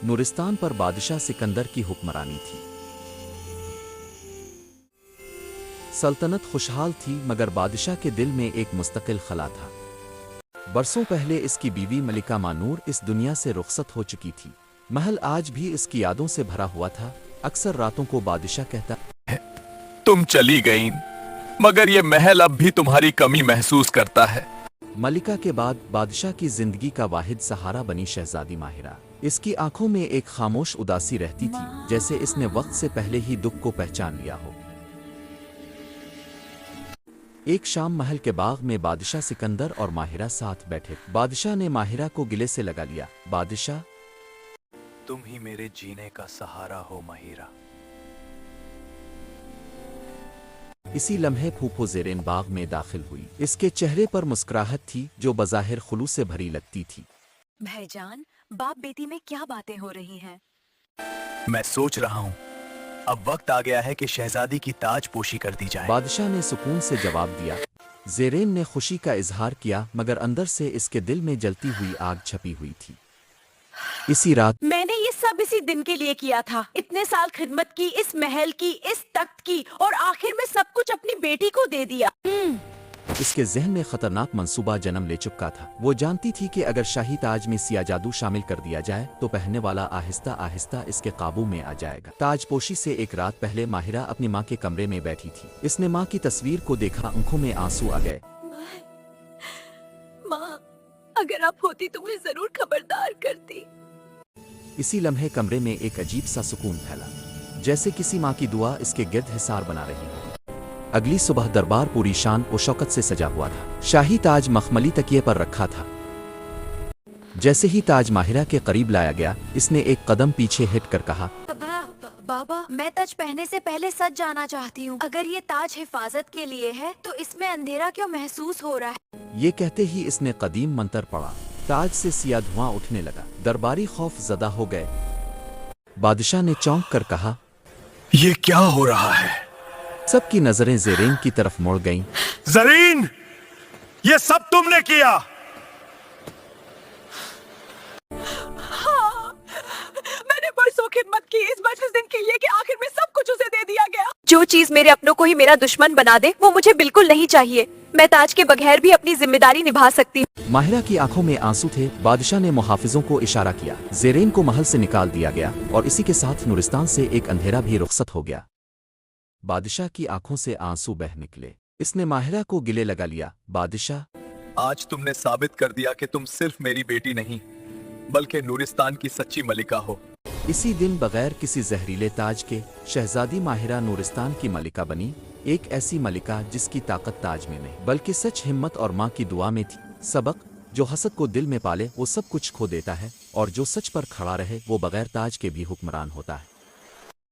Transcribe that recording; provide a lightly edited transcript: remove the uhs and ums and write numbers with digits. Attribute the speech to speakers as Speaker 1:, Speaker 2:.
Speaker 1: नूरिस्तान पर बादशाह सिकंदर की हुक्मरानी थी। सल्तनत खुशहाल थी, मगर बादशाह के दिल में एक मुस्तकिल खला था। बरसों पहले इसकी बीवी मलिका मानूर इस दुनिया से रुखसत हो चुकी थी। महल आज भी इसकी यादों से भरा हुआ था। अक्सर रातों को बादशाह कहता,
Speaker 2: तुम चली गई, मगर ये महल अब भी तुम्हारी कमी महसूस करता है।
Speaker 1: मलिका के बाद बादशाह की जिंदगी का वाहिद सहारा बनी शहजादी माहिरा। इसकी आंखों में एक खामोश उदासी रहती थी, जैसे इसने वक्त से पहले ही दुख को पहचान लिया हो। एक शाम महल के बाग में बादशाह सिकंदर और माहिरा साथ बैठे। बादशाह ने माहिरा को गिले से लगा लिया। बादशाह,
Speaker 2: तुम ही मेरे जीने का सहारा हो माहिरा।
Speaker 1: इसी लम्हे फूफो ज़ेरेन बाग में दाखिल हुई। इसके चेहरे पर मुस्कुराहट थी जो बज़ाहिर खुलूस से भरी लगती थी।
Speaker 3: भाईजान, बाप बेटी में क्या बातें हो रही हैं?
Speaker 2: मैं सोच रहा हूँ अब वक्त आ गया है कि शहजादी की ताजपोशी कर दी जाए।
Speaker 1: बादशाह ने सुकून से जवाब दिया। ज़ेरेन ने खुशी का इजहार किया, मगर अंदर से इसके दिल में जलती हुई आग छपी हुई थी। इसी रात
Speaker 3: मैंने ये सब इसी दिन के लिए किया था। इतने साल खिदमत की, इस महल की, इस तख्त की, और आखिर में सब कुछ अपनी बेटी को दे दिया।
Speaker 1: इसके जहन में खतरनाक मंसूबा जन्म ले चुका था। वो जानती थी कि अगर शाही ताज में सिया जादू शामिल कर दिया जाए तो पहनने वाला आहिस्ता आहिस्ता इसके काबू में आ जाएगा। ताजपोशी से एक रात पहले माहिरा अपनी माँ के कमरे में बैठी थी। इसने माँ की तस्वीर को देखा, आंखों में आंसू आ गए।
Speaker 3: माँ, अगर आप होती तो मुझे जरूर खबरदार करती।
Speaker 1: इसी लम्हे कमरे में एक अजीब सा सुकून फैला, जैसे किसी माँ की दुआ इसके गिर्द हिसार बना रही हो। अगली सुबह दरबार पूरी शान और शौकत से सजा हुआ था। शाही ताज मखमली तकिए पर रखा था। जैसे ही ताज माहिरा के करीब लाया गया, इसने एक कदम पीछे हिट कर कहा,
Speaker 3: बाबा, मैं ताज पहनने से पहले सच जाना चाहती हूँ। अगर ये ताज हिफाजत के लिए है तो इसमें अंधेरा क्यों महसूस हो रहा है?
Speaker 1: ये कहते ही इसने कदीम मंतर पढ़ा। ताज से सिया धुआं उठने लगा। दरबारी खौफ ज़दा हो गए। बादशाह ने चौंक कर कहा,
Speaker 2: ये क्या हो रहा है?
Speaker 1: सबकी नजरें ज़ेरेन की तरफ मुड़ गईं।
Speaker 2: ज़रीन, ये सब तुमने किया?
Speaker 3: हाँ, मैंने परसों खिदमत की इस बस दिन के लिए कि आखिर में सब कुछ उसे दे दिया गया। जो चीज मेरे अपनों को ही मेरा दुश्मन बना दे, वो मुझे बिल्कुल नहीं चाहिए। मैं ताज के बगैर भी अपनी जिम्मेदारी निभा सकती हूँ।
Speaker 1: माहिरा की आंखों में आंसू थे। बादशाह ने मुहाफिजों को इशारा किया। ज़ेरेन को महल से निकाल दिया गया और इसी के साथ नूरिस्तान से एक अंधेरा भी रुखसत हो गया। बादशाह की आंखों से आंसू बह निकले। इसने माहिरा को गिले लगा लिया। बादशाह,
Speaker 2: आज तुमने साबित कर दिया कि तुम सिर्फ मेरी बेटी नहीं, बल्कि नूरिस्तान की सच्ची मलिका हो।
Speaker 1: इसी दिन बगैर किसी जहरीले ताज के शहजादी माहिरा नूरिस्तान की मलिका बनी। एक ऐसी मलिका जिसकी ताकत ताज में नहीं बल्कि सच, हिम्मत और माँ की दुआ में थी। सबक, जो हसद को दिल में पाले वो सब कुछ खो देता है, और जो सच पर खड़ा रहे वो बगैर ताज के भी हुक्मरान होता है।